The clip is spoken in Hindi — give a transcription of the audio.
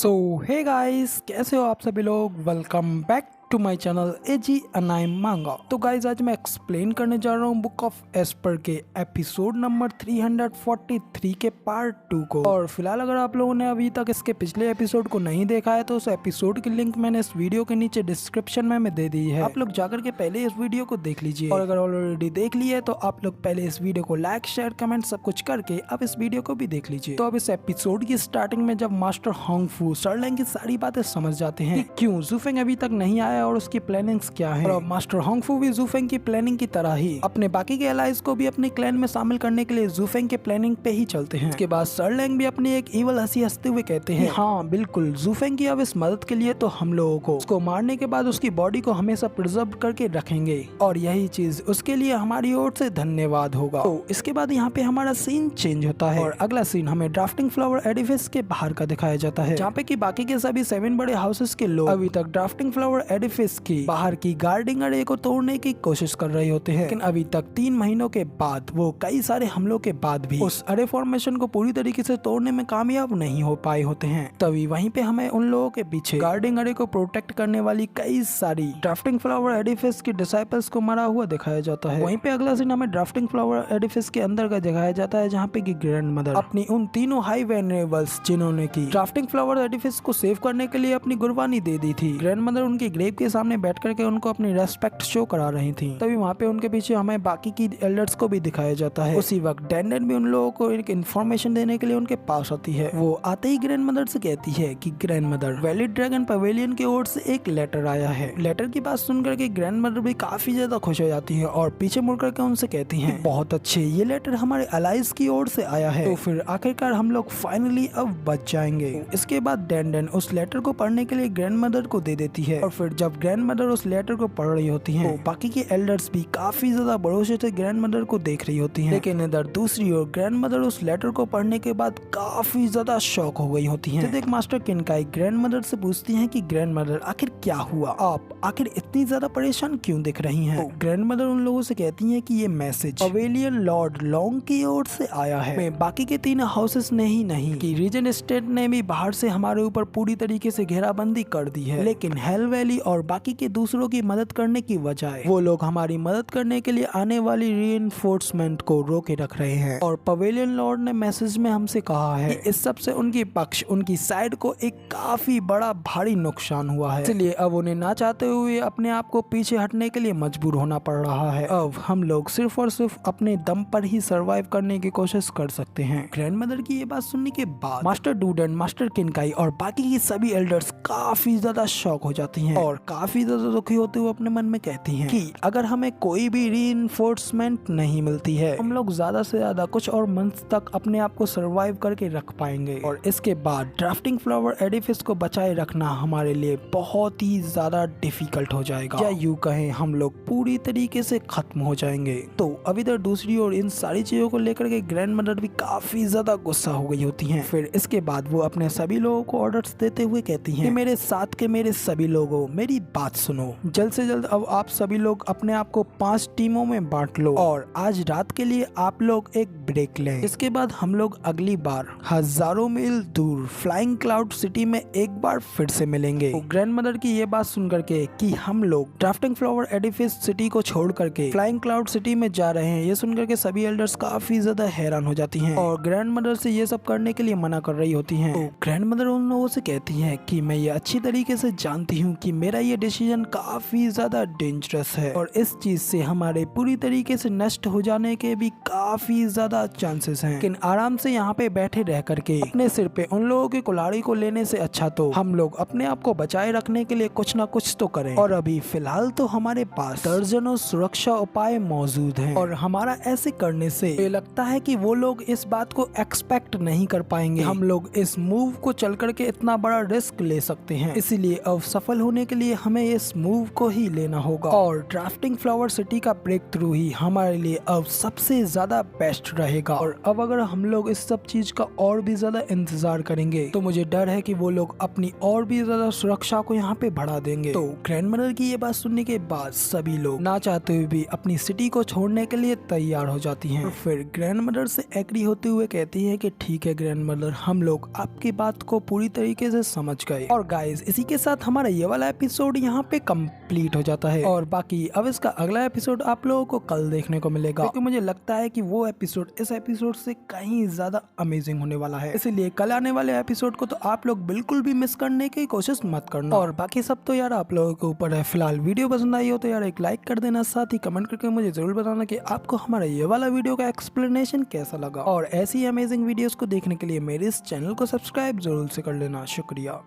सो हे गाइस, कैसे हो आप सभी लोग। Welcome back to my channel AG anime manga. तो गाइज आज मैं एक्सप्लेन करने जा रहा हूँ बुक ऑफ एस्पर के एपिसोड नंबर 343 के पार्ट 2 को। और फिलहाल अगर आप लोगों ने अभी तक इसके पिछले एपिसोड को नहीं देखा है तो उस एपिसोड की लिंक मैंने इस वीडियो के नीचे डिस्क्रिप्शन में दे दी है, आप लोग जाकर के पहले इस वीडियो को देख लीजिए। और अगर ऑलरेडी देख लिए तो आप लोग पहले इस वीडियो को लाइक शेयर कमेंट सब कुछ करके अब इस वीडियो को भी देख लीजिए। तो अब इस एपिसोड की स्टार्टिंग में जब मास्टर होंगफू सरलैंग की सारी बातें समझ जाते हैं कि क्यों ज़ूफेंग अभी तक नहीं आया और उसकी प्लानिंग्स क्या है, और मास्टर होंगफू भी ज़ूफेंग की प्लानिंग की तरह ही अपने बाकी के एलाइज को भी अपने क्लैन में शामिल करने के लिए ज़ूफेंग के प्लानिंग पे ही चलते हैं। उसके बाद सरलैंग भी अपनी एक ईवल हंसी हंसते हुए कहते हैं हाँ बिल्कुल, ज़ूफेंग की अब इस मदद के लिए तो हम लोगों को उसको मारने के बाद उसकी बॉडी को हमेशा प्रिजर्व करके रखेंगे और यही चीज उसके लिए हमारी ओर से धन्यवाद होगा। तो इसके बाद यहाँ पे हमारा सीन चेंज होता है और अगला सीन हमें ड्राफ्टिंग फ्लावर एडिफिस के बाहर का दिखाया जाता है, जहाँ पे की बाकी के सभी 7 बड़े हाउसेस के लोग अभी तक ड्राफ्टिंग फ्लावर एडिफिस की बाहर की गार्डिंग अरे को तोड़ने की कोशिश कर रहे होते हैं। लेकिन अभी तक 3 महीनों के बाद वो कई सारे हमलों के बाद भी उस अरे फॉर्मेशन को पूरी तरीके से तोड़ने में कामयाब नहीं हो पाए होते हैं। तभी वहीं पे हमें उन लोगों के पीछे गार्डिंग अरे को प्रोटेक्ट करने वाली कई सारी ड्राफ्टिंग फ्लावर एडिफिस की डिसाइपल्स को मरा हुआ दिखाया जाता है। वहीं पे अगला सीन हमें ड्राफ्टिंग फ्लावर एडिफिस के अंदर का दिखाया जाता है, जहाँ पे की ग्रैंड मदर अपनी उन तीनों हाई वेनरेबल्स जिन्होंने की ड्राफ्टिंग फ्लावर एडिफिस को सेव करने के लिए अपनी कुर्बानी दे दी थी, ग्रैंड मदर उनके ग्रेव के सामने बैठ करके उनको अपनी रेस्पेक्ट शो करा रही थी। तभी वहाँ पे उनके पीछे हमें बाकी की एल्डर्स को भी दिखाया जाता है। उसी वक्त डैंडन भी उन लोगों को एक इन्फॉर्मेशन देने के लिए उनके पास आती है। वो आते ही ग्रैंड मदर से कहती है कि grand mother, valley dragon pavilion की ओर से एक लेटर आया है। लेटर की बात सुनकर के ग्रैंड मदर भी काफी ज्यादा खुश हो जाती है और पीछे मुड़ करके उनसे कहती है बहुत अच्छे, ये लेटर हमारे अलाइज की ओर से आया है, तो फिर आखिरकार हम लोग फाइनली अब बच जाएंगे। इसके बाद डैंडन उस लेटर को पढ़ने के लिए ग्रैंड मदर को दे देती है और फिर जब ग्रैंड मदर उस लेटर को पढ़ रही होती हैं, तो बाकी के एल्डर्स भी काफी ज्यादा भरोसे से ग्रैंड मदर को देख रही होती हैं। लेकिन इधर दूसरी ओर ग्रैंड मदर उस लेटर को पढ़ने के बाद काफी ज्यादा शॉक हो गई होती हैं। देख मास्टर किनकाई ग्रैंड मदर से पूछती हैं कि ग्रैंड मदर आखिर क्या हुआ, आप आखिर इतनी ज्यादा परेशान क्यों दिख रही हैं। तो ग्रैंड मदर उन लोगों से कहती हैं कि ये मैसेज पवेलियन लॉर्ड लॉन्ग की ओर से आया है, बाकी के 3 हाउसेस ने ही नहीं कि रीजन स्टेट ने भी बाहर से हमारे ऊपर पूरी तरीके से घेराबंदी कर दी है, लेकिन हेल वैली और बाकी के दूसरों की मदद करने की बजाय वो लोग हमारी मदद करने के लिए आने वाली रीइंफोर्समेंट को रोके रख रहे हैं। और पवेलियन लॉर्ड ने मैसेज में हमसे कहा है कि इस सब से उनकी पक्ष उनकी साइड को एक काफी बड़ा भारी नुकसान हुआ है, इसलिए अब उन्हें ना चाहते हुए अपने आप को पीछे हटने के लिए मजबूर होना पड़ रहा है। अब हम लोग सिर्फ और सिर्फ अपने दम पर ही सरवाइव करने की कोशिश कर सकते हैं। ग्रैंड मदर की ये बात सुनने के बाद मास्टर डूडन, मास्टर किनकाई और बाकी की सभी एल्डर्स काफी ज्यादा शॉक हो जाती हैं और काफी ज्यादा दुखी होते हुए अपने मन में कहती हैं कि अगर हमें कोई भी रीइंफोर्समेंट नहीं मिलती है, हम लोग ज्यादा से ज्यादा कुछ और मंथ्स तक अपने आप को सरवाइव करके रख पाएंगे और इसके बाद ड्राफ्टिंग फ्लावर एडिफिस को बचाए रखना हमारे लिए बहुत ही ज्यादा डिफिकल्ट हो जाएगा, या यूं कहें हम लोग पूरी तरीके से खत्म हो जाएंगे। तो अब इधर दूसरी ओर इन सारी चीजों को लेकर के ग्रैंड मदर भी काफी ज्यादा गुस्सा हो गई होती हैं। फिर इसके बाद वो अपने सभी लोगों को ऑर्डर्स देते हुए कहती हैं कि मेरे साथ के मेरे सभी लोगों, मेरी बात सुनो, जल्द से जल्द अब आप सभी लोग अपने आप को 5 टीमों में बांट लो और आज रात के लिए आप लोग एक ब्रेक लें। इसके बाद हम लोग अगली बार हजारों मील दूर फ्लाइंग क्लाउड सिटी में एक बार फिर से मिलेंगे। तो ग्रैंड मदर की ये बात सुन करके कि हम लोग ड्राफ्टिंग फ्लावर एडिफिस सिटी को छोड़ करके फ्लाइंग क्लाउड सिटी में जा रहे हैं, ये सुन करके सभी एल्डर्स काफी ज्यादा हैरान हो जाती हैं और ग्रैंड मदर से ये सब करने के लिए मना कर रही होती हैं। तो ग्रैंड मदर उन लोगों से कहती है कि मैं ये अच्छी तरीके से जानती हूँ कि मेरा ये डिसीजन काफी ज्यादा डेंजरस है और इस चीज से हमारे पूरी तरीके से नष्ट हो जाने के भी काफी ज्यादा चांसेस हैं, लेकिन आराम से यहाँ पे बैठे रह करके अपने सिर पे उन लोगों की कुल्हाड़ी को लेने से अच्छा तो हम लोग अपने आप को बचाए रखने के लिए कुछ ना कुछ तो करें। और अभी फिलहाल तो हमारे पास दर्जनों सुरक्षा उपाय मौजूद हैं और हमारा ऐसे करने से ये लगता है कि वो लोग इस बात को एक्सपेक्ट नहीं कर पाएंगे, हम लोग इस मूव को चल करके इतना बड़ा रिस्क ले सकते हैं। इसीलिए अब सफल होने के लिए हमें इस मूव को ही लेना होगा और ड्राफ्टिंग फ्लावर सिटी का ब्रेक थ्रू ही हमारे लिए अब सबसे ज्यादा बेस्ट रहेगा। और अब अगर हम लोग इस सब चीज का और भी ज्यादा इंतजार करेंगे तो मुझे डर है कि वो लोग अपनी और भी ज्यादा सुरक्षा को यहाँ पे बढ़ा देंगे। तो ग्रैंड मदर की ये बात सुनने के बाद सभी लोग ना चाहते हुए भी अपनी सिटी को छोड़ने के लिए तैयार हो जाती हैं। और फिर ग्रैंड मदर से एग्री होते हुए कहती है कि ठीक है ग्रैंड मदर, हम लोग आपकी बात को पूरी तरीके से समझ गए। और गाइस इसी के साथ हमारा ये वाला एपिसोड यहाँ पे कंप्लीट हो जाता है और बाकी अब इसका अगला एपिसोड आप लोगों को कल देखने को मिलेगा, क्योंकि मुझे लगता है कि वो एपिसोड इस एपिसोड से कहीं ज्यादा अमेजिंग होने वाला है। इसलिए कल आने वाले एपिसोड को तो आप लोग बिल्कुल भी मिस करने की कोशिश मत करना। और बाकी सब तो यार आप लोगों के ऊपर है। फिलहाल वीडियो पसंद आई हो तो यार एक लाइक कर देना, साथ ही कमेंट करके मुझे जरूर बताना कि आपको हमारा ये वाला वीडियो का एक्सप्लेनेशन कैसा लगा। और ऐसी अमेजिंग वीडियोस को देखने के लिए मेरे इस चैनल को सब्सक्राइब जरूर से कर लेना। शुक्रिया।